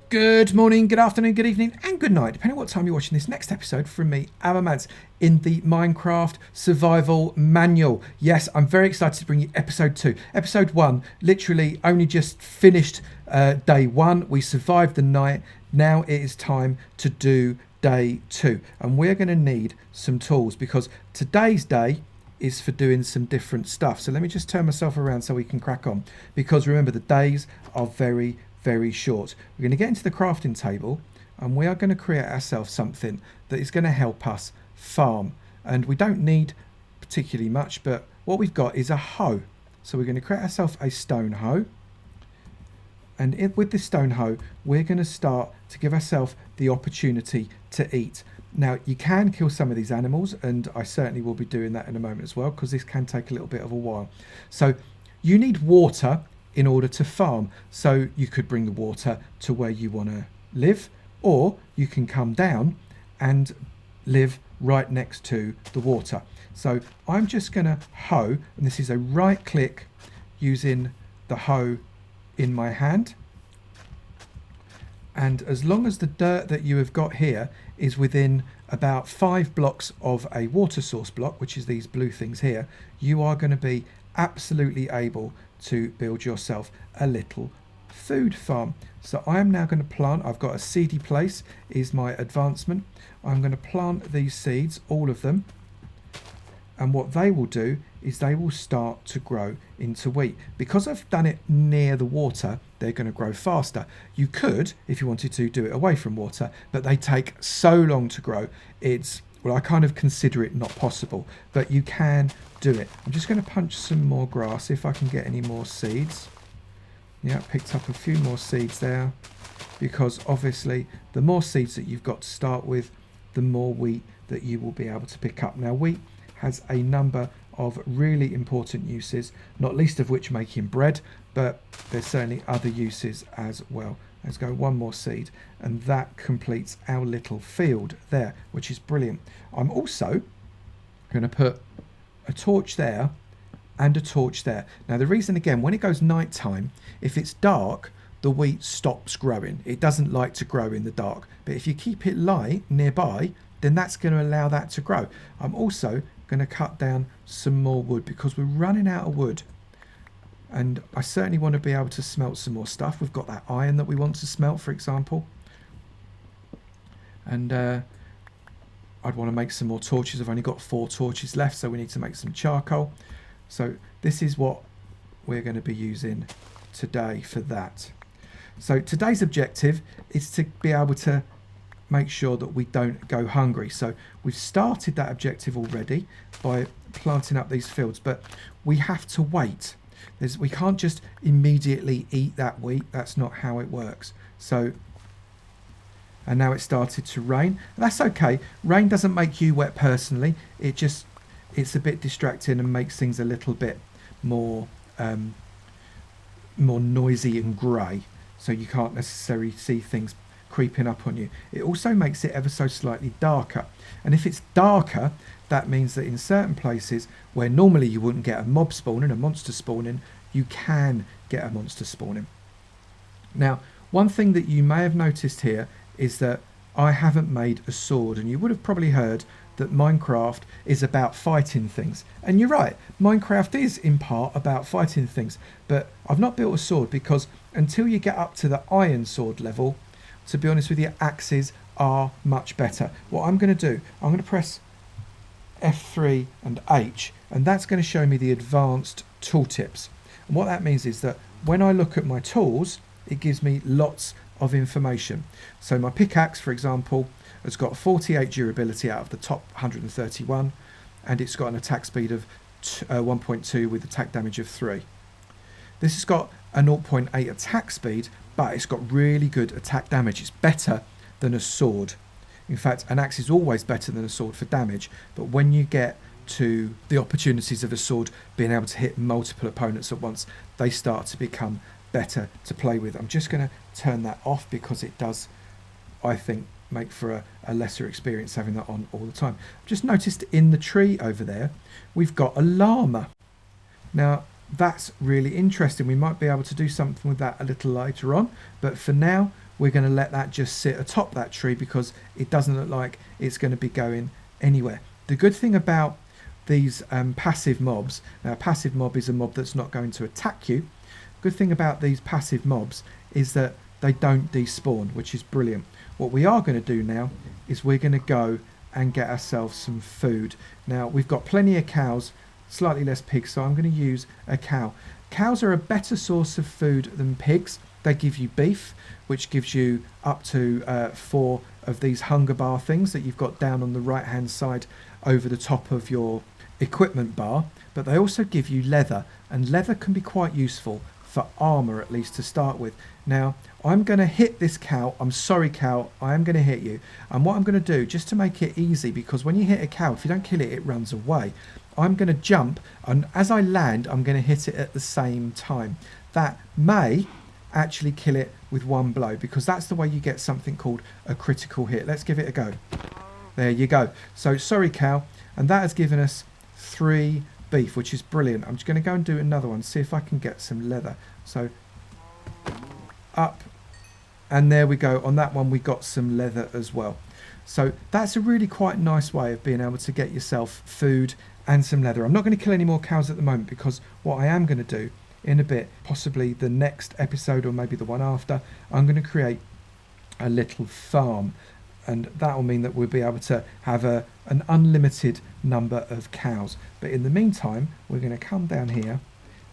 Good morning, good afternoon, good evening, and good night, depending on what time you're watching this next episode from me, Avomance, in the Minecraft Survival Manual. Yes, I'm very excited to bring you episode 2. Episode 1 literally only just finished day 1. We survived the night. Now it is time to do day 2. And we're going to need some tools because today's day is for doing some different stuff. So let me just turn myself around so we can crack on. Because remember, the days are very short. We're going to get into the crafting table and we are going to create ourselves something that is going to help us farm. And we don't need particularly much, but what we've got is a hoe. So we're going to create ourselves a stone hoe. And with this stone hoe, we're going to start to give ourselves the opportunity to eat. Now, you can kill some of these animals, and I certainly will be doing that in a moment as well, because this can take a little bit of a while. So you need water in order to farm. So you could bring the water to where you want to live, or you can come down and live right next to the water. So I'm just going to hoe, and this is a right click using the hoe in my hand. And as long as the dirt that you have got here is within about 5 blocks of a water source block, which is these blue things here, you are going to be absolutely able to build yourself a little food farm. So I am now going to plant, I've got a seedy place is my advancement. I'm going to plant these seeds, all of them, and what they will do is they will start to grow into wheat. Because I've done it near the water, they're going to grow faster. You could, if you wanted to, do it away from water, but they take so long to grow. Well, I kind of consider it not possible, but you can do it. I'm just going to punch some more grass, if I can get any more seeds. Yeah, picked up a few more seeds there, because obviously the more seeds that you've got to start with, the more wheat that you will be able to pick up. Now, wheat has a number of really important uses, not least of which making bread, but there's certainly other uses as well. Let's go one more seed, and that completes our little field there, which is brilliant. I'm also going to put a torch there and a torch there. Now, the reason, again, when it goes night time, if it's dark, the wheat stops growing. It doesn't like to grow in the dark, but if you keep it light nearby, then that's going to allow that to grow. I'm also going to cut down some more wood because we're running out of wood. And I certainly want to be able to smelt some more stuff. We've got that iron that we want to smelt, for example. And I'd want to make some more torches. I've only got 4 torches left, so we need to make some charcoal. So this is what we're going to be using today for that. So today's objective is to be able to make sure that we don't go hungry. So we've started that objective already by planting up these fields, but we have to wait. We can't just immediately eat that wheat. That's not how it works. So, and now it started to rain. That's okay. Rain doesn't make you wet personally. It's a bit distracting and makes things a little bit more noisy and grey. So you can't necessarily see things creeping up on you. It also makes it ever so slightly darker. And if it's darker, that means that in certain places where normally you wouldn't get a mob spawning, a monster spawning, you can get a monster spawning. Now, one thing that you may have noticed here is that I haven't made a sword, and you would have probably heard that Minecraft is about fighting things. And you're right, Minecraft is in part about fighting things, but I've not built a sword because until you get up to the iron sword level, to be honest with you, axes are much better. What I'm going to do, I'm going to press F3 and H, and that's going to show me the advanced tooltips. And what that means is that when I look at my tools, it gives me lots of information. So my pickaxe, for example, has got 48 durability out of the top 131, and it's got an attack speed of 1.2 with attack damage of 3. This has got a 0.8 attack speed, but it's got really good attack damage. It's better than a sword. In fact, an axe is always better than a sword for damage, but when you get to the opportunities of a sword being able to hit multiple opponents at once, they start to become better to play with. I'm just going to turn that off because it does, I think, make for a lesser experience having that on all the time. I've just noticed in the tree over there, we've got a llama. Now, that's really interesting. We might be able to do something with that a little later on, but for now, we're going to let that just sit atop that tree because it doesn't look like it's going to be going anywhere. The good thing about these passive mobs, now a passive mob is a mob that's not going to attack you. Good thing about these passive mobs is that they don't despawn, which is brilliant. What we are going to do now is we're going to go and get ourselves some food. Now we've got plenty of cows, slightly less pigs, so I'm going to use a cow. Cows are a better source of food than pigs. They give you beef, which gives you up to 4 of these hunger bar things that you've got down on the right hand side over the top of your equipment bar. But they also give you leather, and leather can be quite useful for armor, at least to start with. Now I'm going to hit this cow. I'm sorry, cow, I am going to hit you. And what I'm going to do, just to make it easy, because when you hit a cow, if you don't kill it, it runs away. I'm going to jump, and as I land, I'm going to hit it at the same time. That may actually kill it with one blow, because that's the way you get something called a critical hit. Let's give it a go. There you go. So sorry, cow, and that has given us 3 beef, which is brilliant. I'm just going to go and do another one, see if I can get some leather. So up, and there we go. On that one we got some leather as well. So that's a really quite nice way of being able to get yourself food and some leather. I'm not going to kill any more cows at the moment, because what I am going to do in a bit, possibly the next episode or maybe the one after, I'm going to create a little farm, and that will mean that we'll be able to have an unlimited number of cows. But in the meantime, we're going to come down here,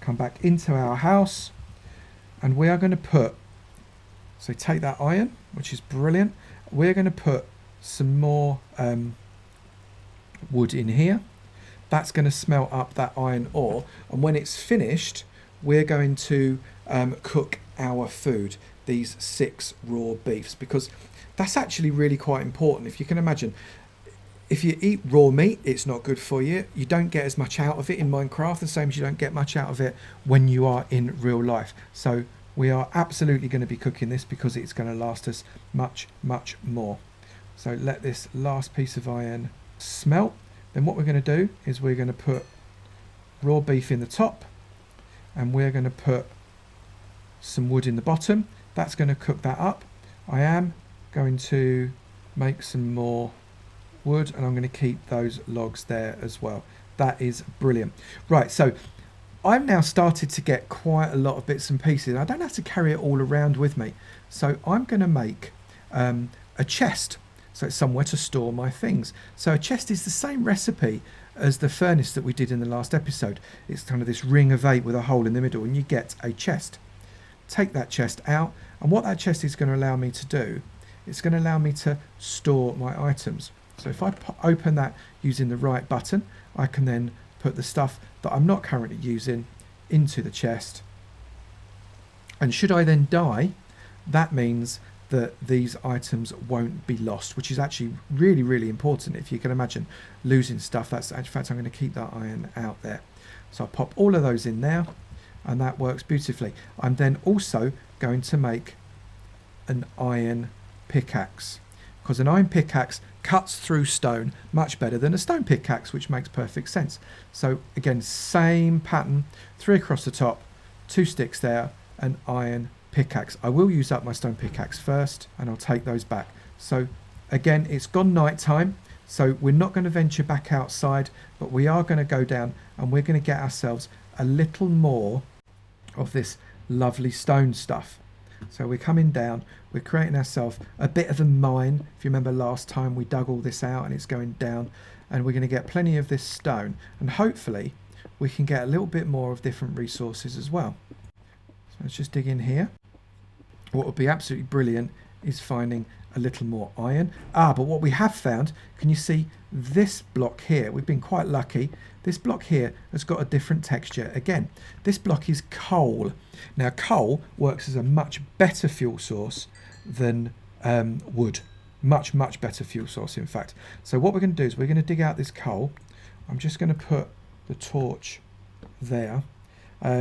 come back into our house, and we are going to put, so take that iron, which is brilliant. We're going to put some more wood in here. That's going to smelt up that iron ore, and when it's finished, we're going to cook our food, these 6 raw beefs, because that's actually really quite important. If you can imagine, if you eat raw meat, it's not good for you. You don't get as much out of it in Minecraft, the same as you don't get much out of it when you are in real life. So we are absolutely going to be cooking this, because it's going to last us much, much more. So let this last piece of iron smelt. Then what we're going to do is we're going to put raw beef in the top, and we're going to put some wood in the bottom. That's going to cook that up. I am going to make some more wood, and I'm going to keep those logs there as well. That is brilliant. Right, so I've now started to get quite a lot of bits and pieces. I don't have to carry it all around with me. So I'm going to make a chest. So it's somewhere to store my things. So a chest is the same recipe as the furnace that we did in the last episode. It's kind of this ring of 8 with a hole in the middle, and you get a chest. Take that chest out, and what that chest is going to allow me to do, it's going to allow me to store my items. So if I open that using the right button, I can then put the stuff that I'm not currently using into the chest. And should I then die, that means that these items won't be lost, which is actually really, really important. If you can imagine losing stuff, that's in fact, I'm going to keep that iron out there. So I'll pop all of those in there, and that works beautifully. I'm then also going to make an iron pickaxe, because an iron pickaxe cuts through stone much better than a stone pickaxe, which makes perfect sense. So again, same pattern, 3 across the top, 2 sticks there, an iron pickaxe. I will use up my stone pickaxe first, and I'll take those back. So again, it's gone night time, so we're not going to venture back outside, but we are going to go down, and we're going to get ourselves a little more of this lovely stone stuff. So we're coming down, we're creating ourselves a bit of a mine. If you remember last time, we dug all this out and it's going down, and we're going to get plenty of this stone, and hopefully we can get a little bit more of different resources as well. So let's just dig in here. What would be absolutely brilliant is finding a little more iron. But what we have found, can you see this block here? We've been quite lucky. This block here has got a different texture. Again, this block is coal. Now, coal works as a much better fuel source than wood. Much, much better fuel source, in fact. So what we're going to do is we're going to dig out this coal. I'm just going to put the torch there,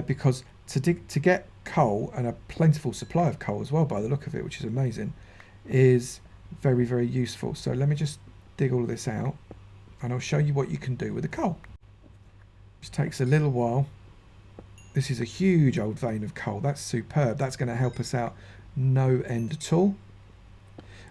because to get coal, and a plentiful supply of coal as well by the look of it, which is amazing, is very, very useful. So let me just dig all of this out, and I'll show you what you can do with the coal. It takes a little while. This is a huge old vein of coal. That's superb. That's going to help us out no end at all.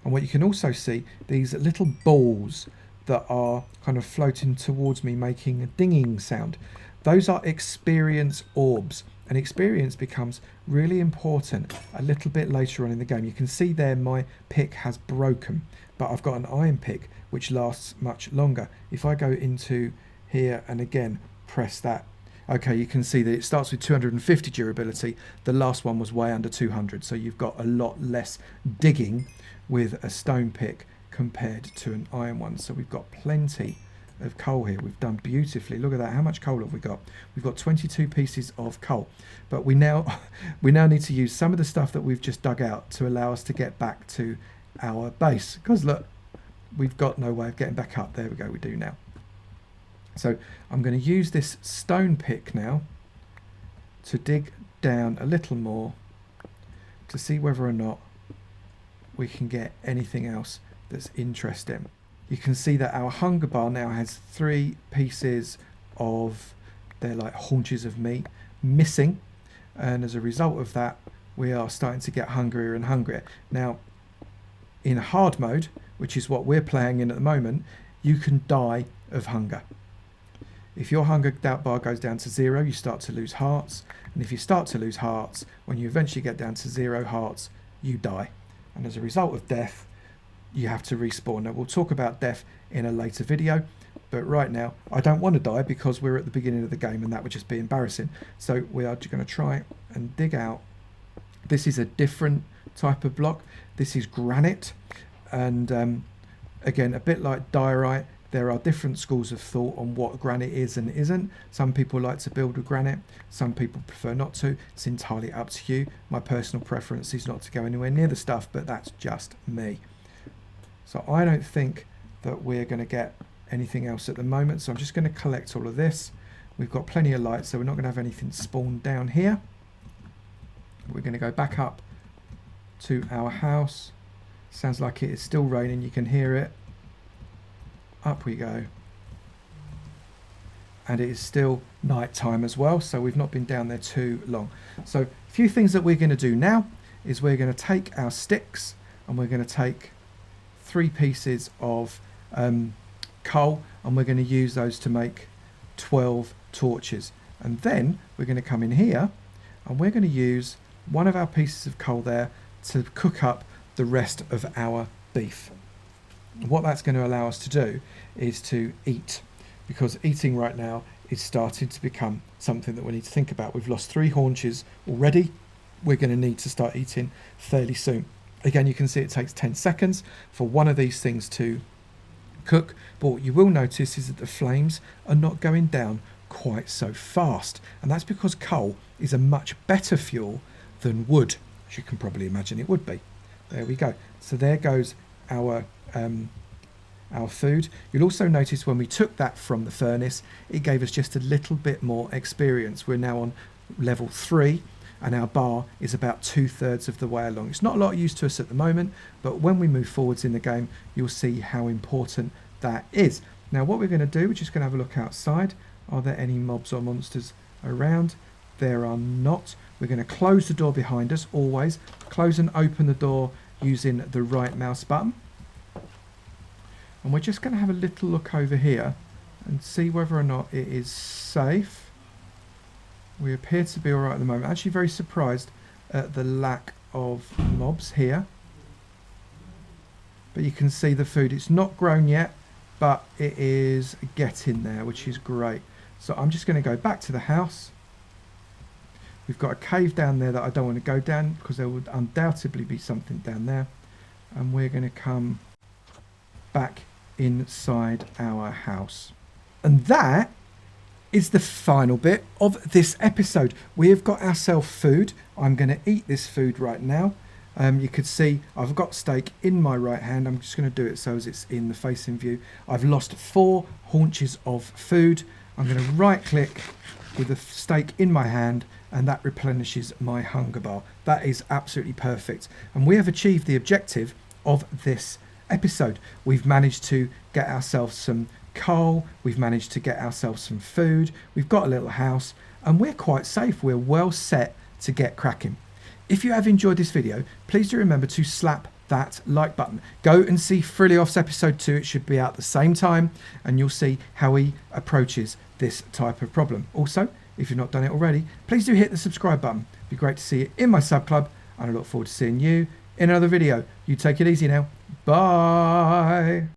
And what you can also see, these little balls that are kind of floating towards me making a dinging sound. Those are experience orbs, and experience becomes really important a little bit later on in the game. You can see there my pick has broken, but I've got an iron pick which lasts much longer. If I go into here and again press that, okay, you can see that it starts with 250 durability. The last one was way under 200, so you've got a lot less digging with a stone pick compared to an iron one. So we've got plenty of coal here. We've done beautifully. Look at that. How much coal have we got? We've got 22 pieces of coal, but we now need to use some of the stuff that we've just dug out to allow us to get back to our base, because look, we've got no way of getting back up. There we go, we do now. So I'm going to use this stone pick now to dig down a little more to see whether or not we can get anything else that's interesting. You can see that our hunger bar now has 3 pieces of, they're like haunches of meat missing, and as a result of that we are starting to get hungrier and hungrier. Now in hard mode, which is what we're playing in at the moment, you can die of hunger. If your hunger bar goes down to 0, you start to lose hearts, and if you start to lose hearts, when you eventually get down to 0 hearts, you die, and as a result of death you have to respawn. Now we'll talk about death in a later video, but right now I don't want to die because we're at the beginning of the game and that would just be embarrassing. So we are just going to try and dig out. This is a different type of block. This is granite, and again, a bit like diorite, there are different schools of thought on what granite is and isn't. Some people like to build with granite, some people prefer not to. It's entirely up to you. My personal preference is not to go anywhere near the stuff, but that's just me. So I don't think that we're going to get anything else at the moment, so I'm just going to collect all of this. We've got plenty of light, so we're not going to have anything spawned down here. We're going to go back up to our house. Sounds like it is still raining, you can hear it. Up we go. And it is still night time as well, so we've not been down there too long. So a few things that we're going to do now is we're going to take our sticks and we're going to take 3 pieces of coal, and we're going to use those to make 12 torches. And then we're going to come in here and we're going to use one of our pieces of coal there to cook up the rest of our beef. What that's going to allow us to do is to eat, because eating right now is starting to become something that we need to think about. We've lost 3 haunches already. We're going to need to start eating fairly soon. Again, you can see it takes 10 seconds for one of these things to cook, but what you will notice is that the flames are not going down quite so fast, and that's because coal is a much better fuel than wood, as you can probably imagine it would be. There we go. So there goes our food. You'll also notice when we took that from the furnace, it gave us just a little bit more experience. We're now on level 3, and our bar is about 2/3 of the way along. It's not a lot of use to us at the moment, but when we move forwards in the game, you'll see how important that is. Now what we're going to do, we're just going to have a look outside. Are there any mobs or monsters around? There are not. We're going to close the door behind us, always. Close and open the door using the right mouse button. And we're just going to have a little look over here and see whether or not it is safe. We appear to be alright at the moment. Actually very surprised at the lack of mobs here. But you can see the food. It's not grown yet, but it is getting there, which is great. So I'm just going to go back to the house. We've got a cave down there that I don't want to go down because there would undoubtedly be something down there. And we're going to come back inside our house. And that is the final bit of this episode. We have got ourselves food. I'm going to eat this food right now. You could see I've got steak in my right hand. I'm just going to do it so as it's in the facing view. I've lost 4 haunches of food. I'm going to right click with the steak in my hand, and that replenishes my hunger bar. That is absolutely perfect. And we have achieved the objective of this episode. We've managed to get ourselves some coal, we've managed to get ourselves some food, we've got a little house, and we're quite safe. We're well set to get cracking. if you have enjoyed this video, please do remember to slap that like button. Go and see Frilioth's episode 2. It should be out at the same time, and you'll see how he approaches this type of problem. Also, if you've not done it already, please do hit the subscribe button. It'd be great to see you in my sub club, and I look forward to seeing you in another video. You take it easy now. Bye.